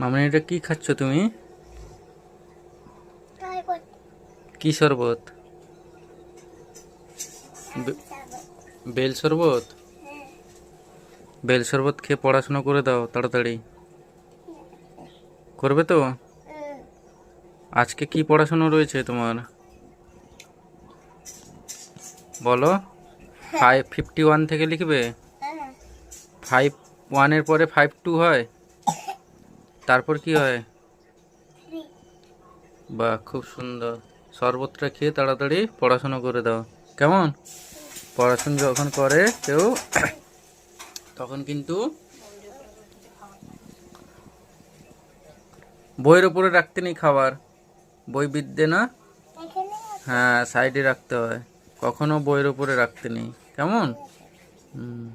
মামনি এটা কি খাচ্ছ তুমি? কি শরবত? বে- বেল শরবত। বেল শরবত খেয়ে পড়াশোনা করে দাও তাড়াতাড়ি। করবে তো? আজকে কি পড়াশোনা রয়েছে তোমার? বলো। 551 থেকে লিখবে। 5 1-এর পরে 5 2 হয়, তারপর কি হয়? বাহ, খুব সুন্দর। শরবতটা খেয়ে তাড়াতাড়ি পড়াশোনা করে দাও, কেমন? পড়াশোনা যখন করে কেউ তখন কিন্তু বইয়ের উপরে রাখতে নেই খাবার। বই বিদ্যে না। হ্যাঁ, সাইডে রাখতে হয়, কখনো বইয়ের উপরে রাখতে নেই, কেমন? হুম।